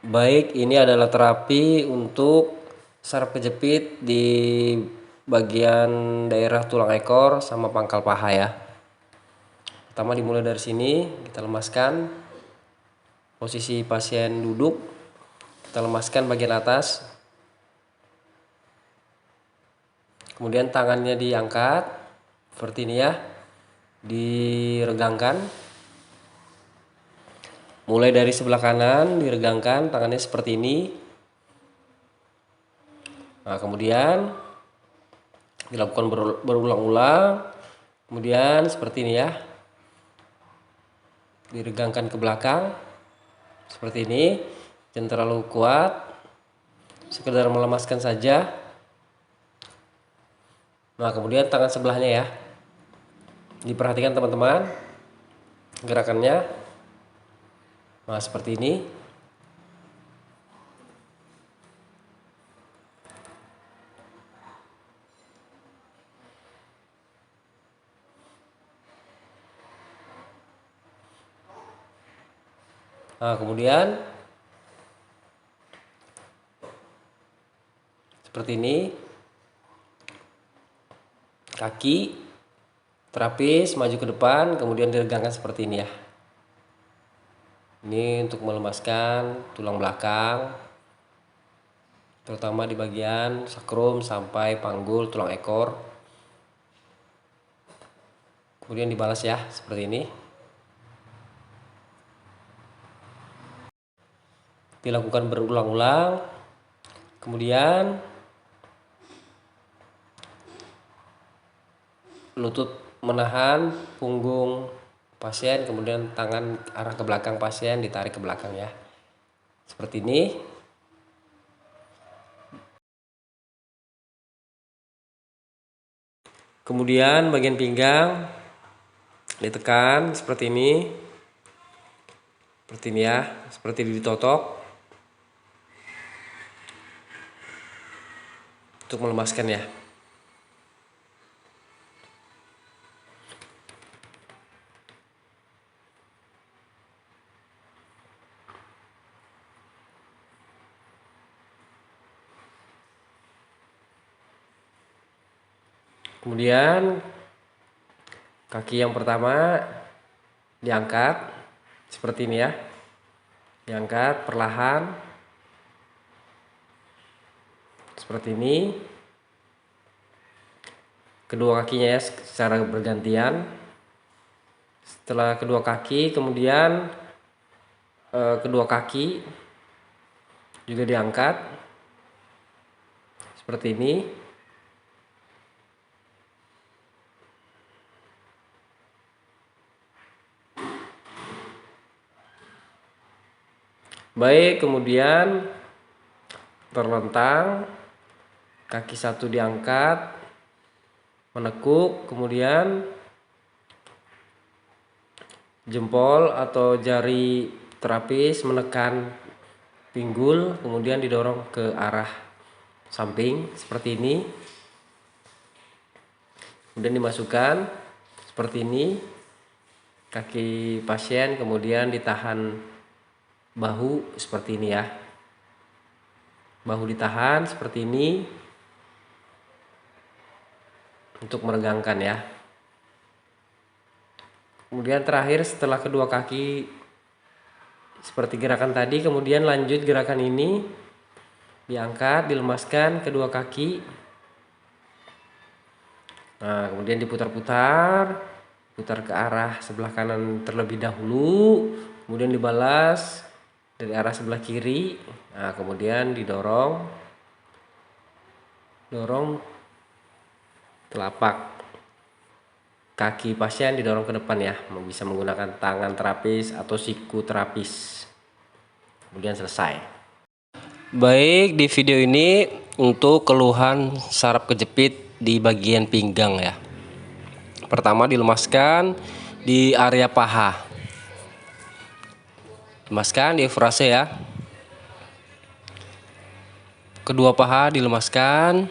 Baik, ini adalah terapi untuk saraf kejepit di bagian daerah tulang ekor sama pangkal paha ya. Pertama dimulai dari sini, kita lemaskan posisi pasien duduk, kita lemaskan bagian atas. Kemudian tangannya diangkat seperti ini ya, diregangkan. Mulai dari sebelah kanan diregangkan tangannya seperti ini. Nah, kemudian dilakukan berulang-ulang. Kemudian seperti ini ya. Diregangkan ke belakang. Seperti ini. Jangan terlalu kuat. Sekedar melemaskan saja. Nah, kemudian tangan sebelahnya ya. Diperhatikan teman-teman gerakannya. Nah, seperti ini. Nah, kemudian seperti ini. Kaki terapis maju ke depan, kemudian diregangkan seperti ini ya. Ini untuk melemaskan tulang belakang, terutama di bagian sakrum sampai panggul tulang ekor. Kemudian dibalas ya, seperti ini. Dilakukan berulang-ulang. Kemudian lutut menahan punggung pasien, kemudian tangan arah ke belakang pasien, ditarik ke belakang ya. Seperti ini. Kemudian bagian pinggang ditekan seperti ini. Seperti ini ya, seperti ditotok. Untuk melemaskan ya. Kemudian kaki yang pertama diangkat seperti ini ya. Diangkat perlahan seperti ini. Kedua kakinya ya secara bergantian. Setelah kedua kaki, kemudian kedua kaki juga diangkat seperti ini. Baik, kemudian terlentang, kaki satu diangkat, menekuk, kemudian jempol atau jari terapis menekan pinggul, kemudian didorong ke arah samping seperti ini. Kemudian dimasukkan seperti ini kaki pasien, kemudian ditahan bahu seperti ini ya. Bahu ditahan seperti ini untuk meregangkan ya. Kemudian terakhir setelah kedua kaki seperti gerakan tadi, kemudian lanjut gerakan ini, diangkat, dilemaskan kedua kaki. Nah, kemudian diputar-putar, putar ke arah sebelah kanan terlebih dahulu, kemudian dibalas dari arah sebelah kiri. Nah, kemudian dorong telapak kaki pasien didorong ke depan ya, bisa menggunakan tangan terapis atau siku terapis. Kemudian selesai. Baik, di video ini untuk keluhan saraf kejepit di bagian pinggang ya. Pertama dilemaskan di area paha. Lemaskan diafrase ya. Kedua paha dilemaskan.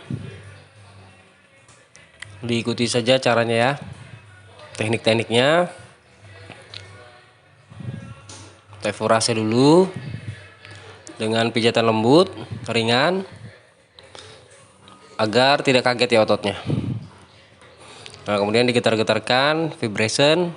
Diikuti saja caranya ya. Teknik-tekniknya. Evaluasi dulu. dengan pijatan lembut, ringan, agar tidak kaget ya ototnya. Nah, kemudian digetar-getarkan, vibration.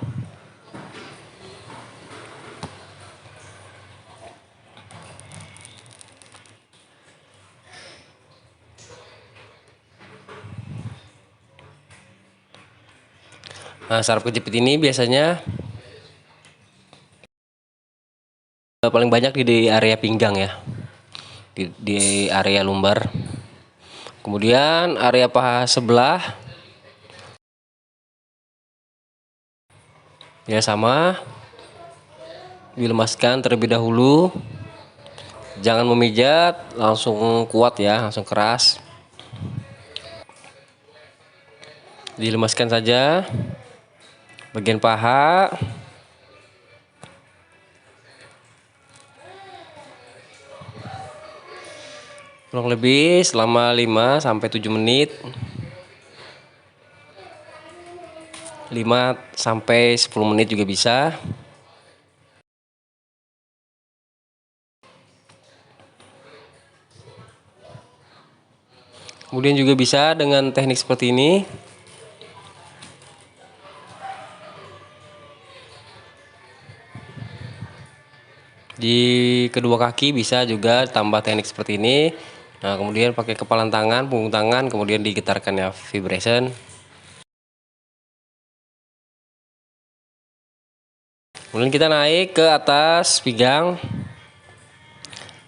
Nah, saraf kejepit ini biasanya paling banyak di area pinggang ya, di area lumbar. Kemudian area paha sebelah ya sama, dilemaskan terlebih dahulu. Jangan memijat langsung kuat ya, langsung keras. Dilemaskan saja bagian paha. Kurang lebih selama 5-7 menit. 5-10 menit juga bisa. Kemudian juga bisa dengan teknik seperti ini. Di kedua kaki bisa juga tambah teknik seperti ini. Nah, kemudian pakai kepalan tangan, punggung tangan, kemudian digetarkan ya, vibration. Kemudian kita naik ke atas pinggang.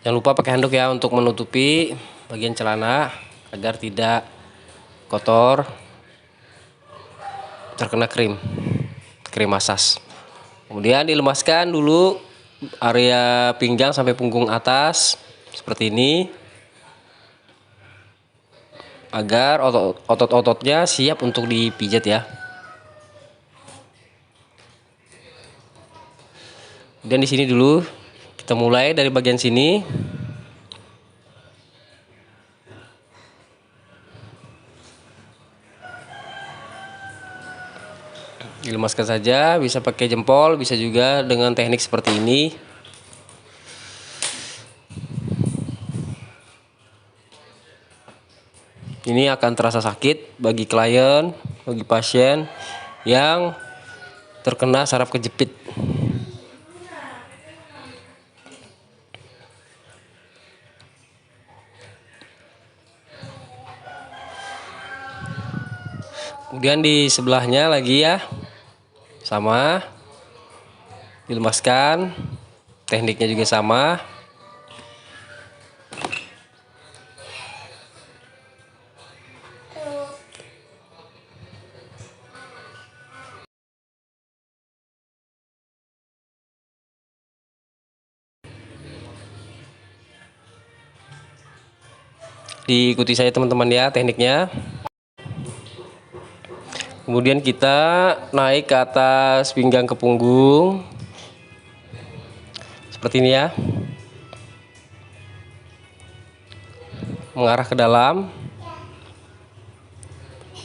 Jangan lupa pakai handuk ya untuk menutupi bagian celana agar tidak kotor, terkena krim massage. Kemudian dilemaskan dulu area pinggang sampai punggung atas seperti ini, agar otot-ototnya siap untuk dipijat ya. Dan di sini dulu kita mulai dari bagian sini. Dilemaskan saja, bisa pakai jempol, bisa juga dengan teknik seperti ini. Ini akan terasa sakit bagi klien, bagi pasien yang terkena saraf kejepit. Kemudian di sebelahnya lagi ya, sama, dilemaskan, tekniknya juga sama. Diikuti saya teman-teman ya tekniknya. Kemudian kita naik ke atas pinggang ke punggung seperti ini ya, mengarah ke dalam.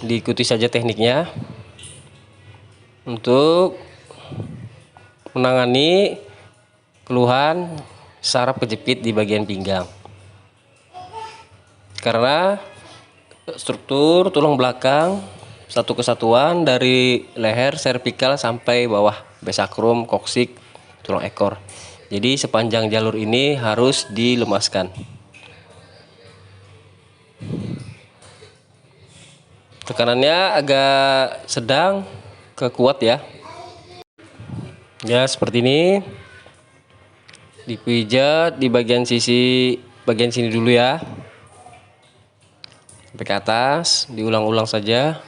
Diikuti saja tekniknya untuk menangani keluhan saraf kejepit di bagian pinggang. Karena struktur tulang belakang satu kesatuan dari leher, servikal sampai bawah besakrum, koksik, tulang ekor. Jadi sepanjang jalur ini harus dilemaskan. Tekanannya agak sedang ke kuat ya. Ya seperti ini. Dipijat di bagian sini dulu ya. Sampai ke atas, diulang-ulang saja.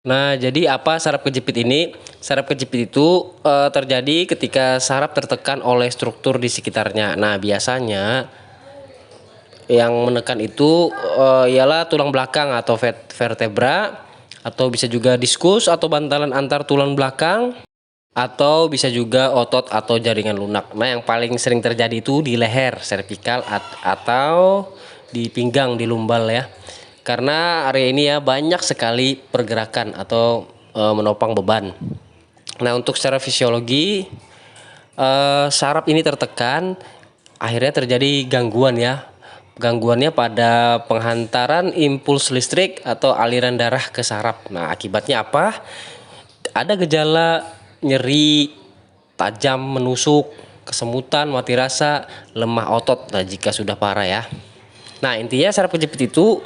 Nah, jadi apa saraf kejepit ini? Saraf kejepit itu terjadi ketika saraf tertekan oleh struktur di sekitarnya. Nah, biasanya yang menekan itu ialah tulang belakang atau vertebra, atau bisa juga diskus atau bantalan antar tulang belakang, atau bisa juga otot atau jaringan lunak. Nah, yang paling sering terjadi itu di leher, servikal, atau di pinggang, di lumbal ya. Karena area ini ya banyak sekali pergerakan atau menopang beban. Nah, untuk secara fisiologi saraf ini tertekan akhirnya terjadi gangguan ya. Gangguannya pada penghantaran impuls listrik atau aliran darah ke saraf. Nah, akibatnya apa? Ada gejala nyeri tajam, menusuk, kesemutan, mati rasa, lemah otot. Nah, jika sudah parah ya. Nah, intinya saraf kejepit itu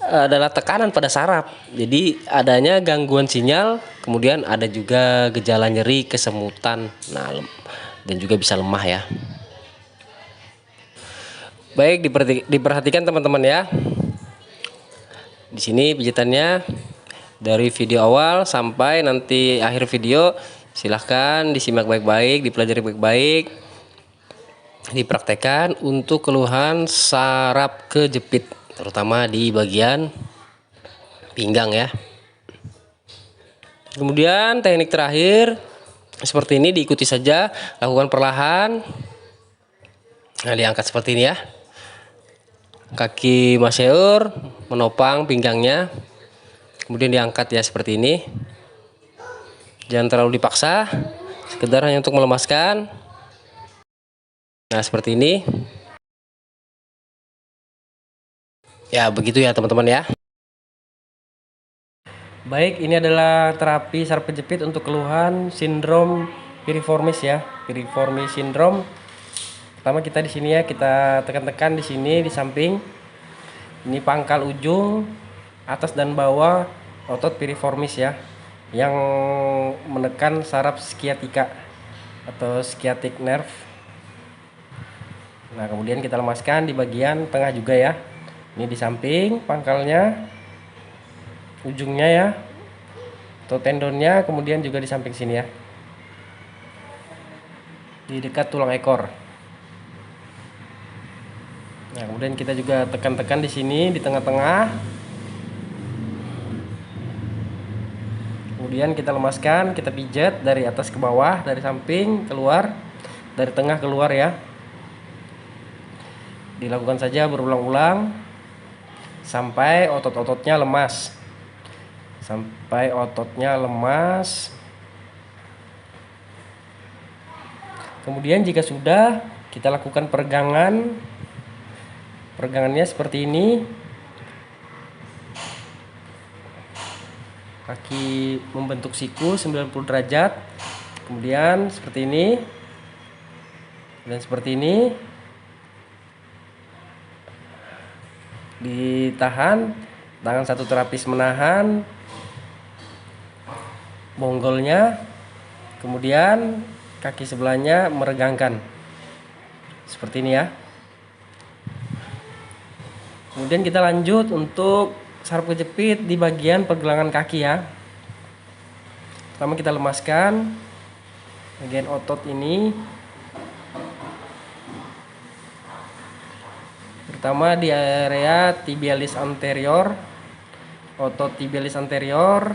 adalah tekanan pada saraf. Jadi adanya gangguan sinyal, kemudian ada juga gejala nyeri, kesemutan, nah dan juga bisa lemah ya. Baik, diperhatikan teman-teman ya. Di sini pijatannya dari video awal sampai nanti akhir video, silahkan disimak baik-baik, dipelajari baik-baik, dipraktekkan untuk keluhan saraf kejepit, terutama di bagian pinggang ya. Kemudian teknik terakhir seperti ini diikuti saja, lakukan perlahan. Nah, diangkat seperti ini ya. Kaki maseur menopang pinggangnya. Kemudian diangkat ya seperti ini. Jangan terlalu dipaksa, sekedar hanya untuk melemaskan. Nah, seperti ini. Ya, begitu ya teman-teman ya. Baik, ini adalah terapi saraf kejepit untuk keluhan sindrom piriformis ya. Piriformis sindrom. Pertama kita di sini ya, kita tekan-tekan di sini di samping. Ini pangkal ujung atas dan bawah otot piriformis ya, yang menekan saraf sciatica atau sciatic nerve. Nah, kemudian kita lemaskan di bagian tengah juga ya. Ini di samping pangkalnya, ujungnya ya, atau tendonnya, kemudian juga di samping sini ya, di dekat tulang ekor. Nah, kemudian kita juga tekan-tekan di sini di tengah-tengah. Kemudian kita lemaskan, kita pijat dari atas ke bawah, dari samping keluar, dari tengah keluar ya. Dilakukan saja berulang-ulang sampai otot-ototnya lemas. Sampai ototnya lemas. Kemudian jika sudah, kita lakukan peregangan. Peregangannya seperti ini. Kaki membentuk siku 90 derajat. Kemudian seperti ini. Dan seperti ini. Ditahan, tangan satu terapis menahan bonggolnya, kemudian kaki sebelahnya meregangkan seperti ini ya. Kemudian kita lanjut untuk saraf kejepit di bagian pergelangan kaki ya. Pertama kita lemaskan bagian otot ini, pertama di area tibialis anterior, otot tibialis anterior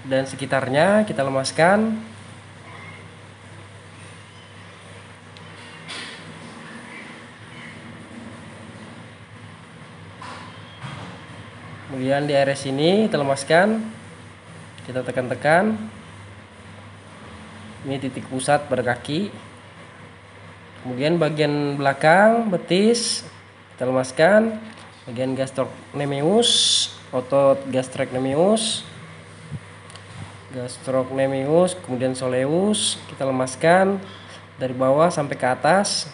dan sekitarnya kita lemaskan. Kemudian di area sini kita lemaskan, kita tekan-tekan. Ini titik pusat pada kaki. Kemudian bagian belakang betis kita lemaskan, bagian gastrocnemius, otot gastrocnemius, kemudian soleus kita lemaskan dari bawah sampai ke atas.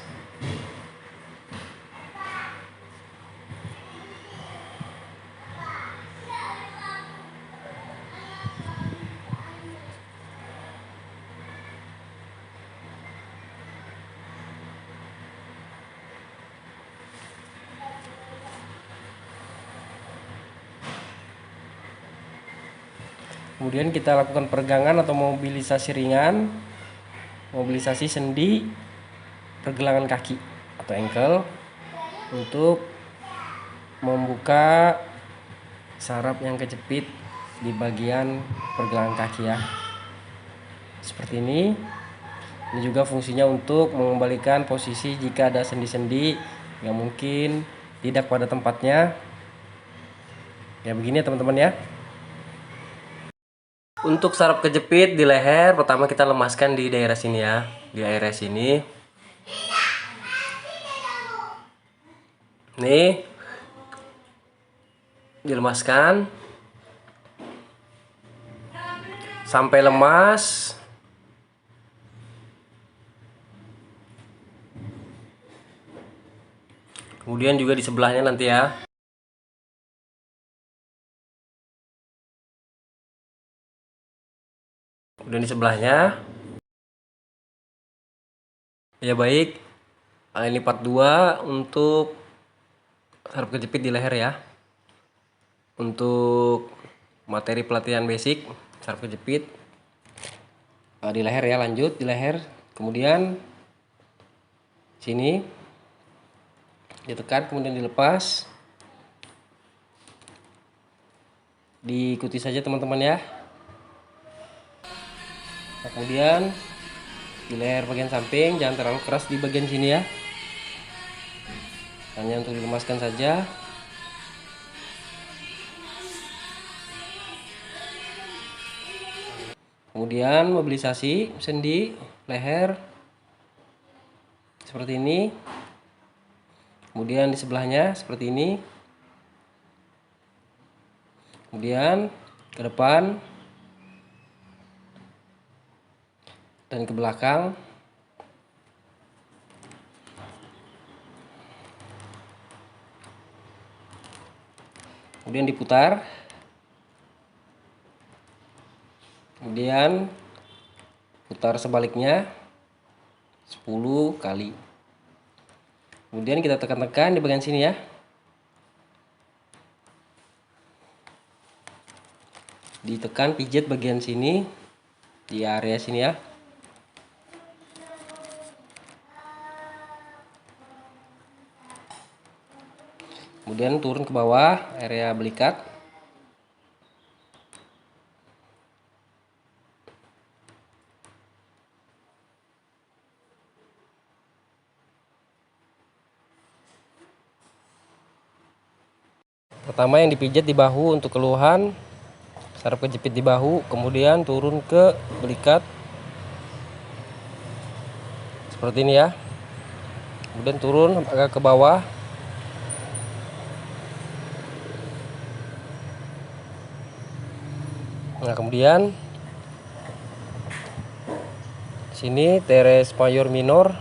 Kemudian kita lakukan peregangan atau mobilisasi ringan, mobilisasi sendi pergelangan kaki atau ankle untuk membuka saraf yang kejepit di bagian pergelangan kaki ya. Seperti ini. Ini juga fungsinya untuk mengembalikan posisi jika ada sendi-sendi yang mungkin tidak pada tempatnya. Ya begini ya teman-teman ya. Untuk saraf kejepit di leher, pertama kita lemaskan di daerah sini ya, di area sini. Nih, dilemaskan sampai lemas. Kemudian juga di sebelahnya nanti ya. Kemudian di sebelahnya. Ya baik. Ini part 2 untuk saraf kejepit di leher ya. Untuk materi pelatihan basic saraf kejepit di leher ya, lanjut di leher. Kemudian sini ditekan, kemudian dilepas. Diikuti saja teman-teman ya. Nah, kemudian di leher bagian samping jangan terlalu keras di bagian sini ya, hanya untuk dilemaskan saja. Kemudian mobilisasi sendi leher seperti ini, kemudian di sebelahnya seperti ini, kemudian ke depan dan ke belakang. Kemudian diputar. Kemudian putar sebaliknya 10 kali. Kemudian kita tekan-tekan di bagian sini ya. Ditekan, pijat bagian sini, di area sini ya. Kemudian turun ke bawah area belikat. Pertama yang dipijat di bahu untuk keluhan saraf kejepit di bahu, kemudian turun ke belikat seperti ini ya. Kemudian turun agak ke bawah. Nah, kemudian sini teres mayor minor.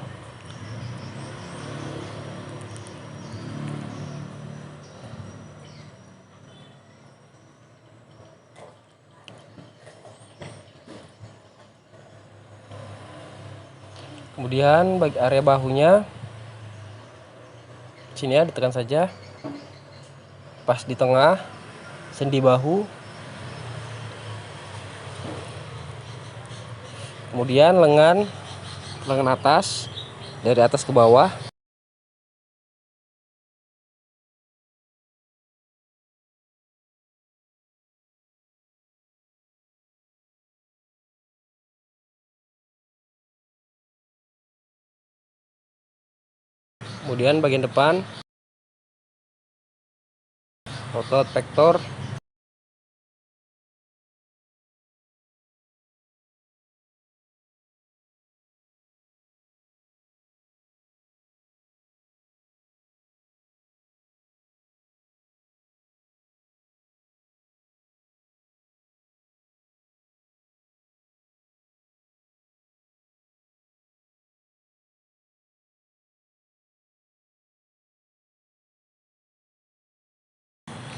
Kemudian bagi area bahunya sini ya, ditekan saja pas di tengah sendi bahu. Kemudian lengan atas, dari atas ke bawah. Kemudian bagian depan otot pektor.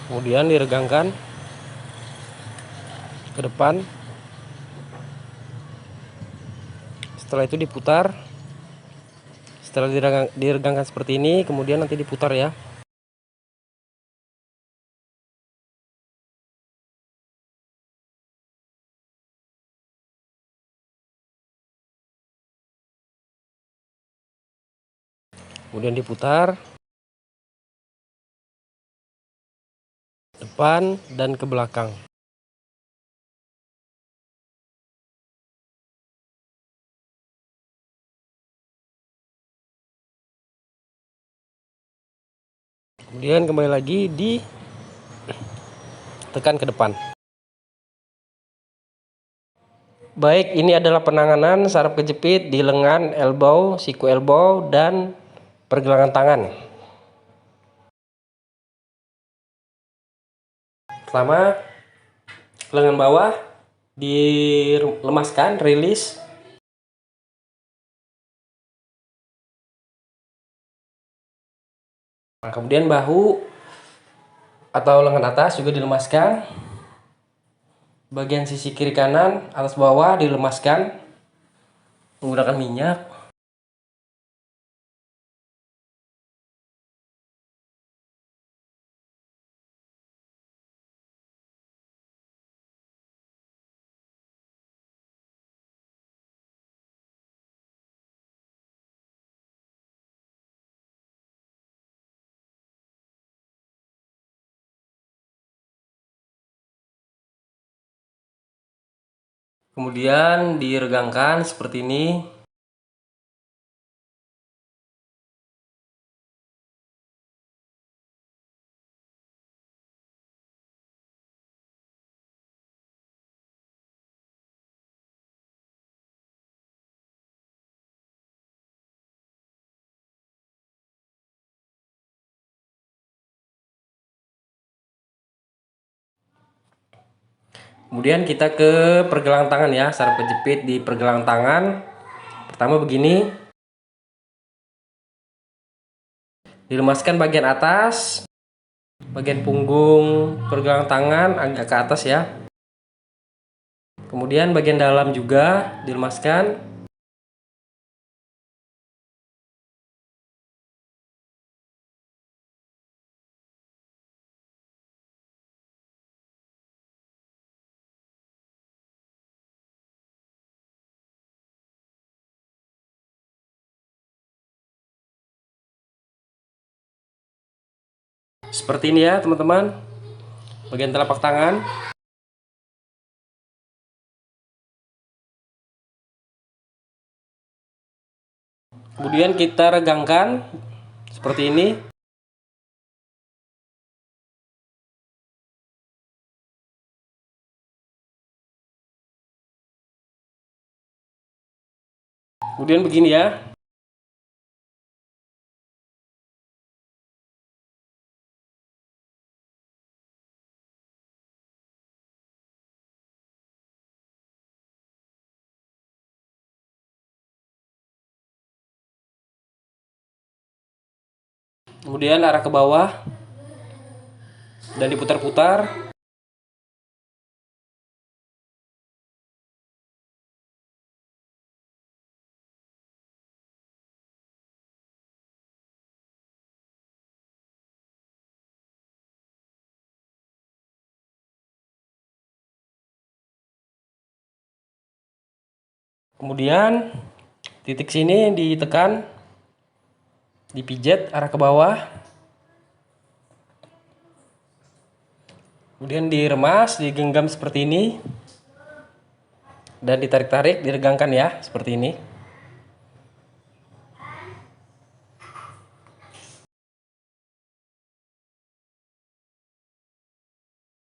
Kemudian diregangkan ke depan. Setelah itu diputar. Setelah diregangkan seperti ini, kemudian nanti diputar ya. Kemudian diputar depan dan ke belakang. Kemudian kembali lagi ditekan ke depan. Baik, ini adalah penanganan saraf kejepit di lengan, elbow, siku elbow, dan pergelangan tangan. pertama lengan bawah dilemaskan, rilis. Nah, kemudian bahu atau lengan atas juga dilemaskan. Bagian sisi kiri kanan, atas bawah dilemaskan menggunakan minyak. Kemudian diregangkan seperti ini. Kemudian kita ke pergelangan tangan ya, cara penjepit di pergelangan tangan. Pertama begini. Dilemaskan bagian atas, bagian punggung pergelangan tangan agak ke atas ya. Kemudian bagian dalam juga dilemaskan. Seperti ini ya teman-teman, bagian telapak tangan. Kemudian kita regangkan seperti ini. Kemudian begini ya. Kemudian arah ke bawah dan diputar-putar. Kemudian titik sini ditekan, dipijat arah ke bawah. Kemudian diremas, digenggam seperti ini. Dan ditarik-tarik, diregangkan ya, seperti ini.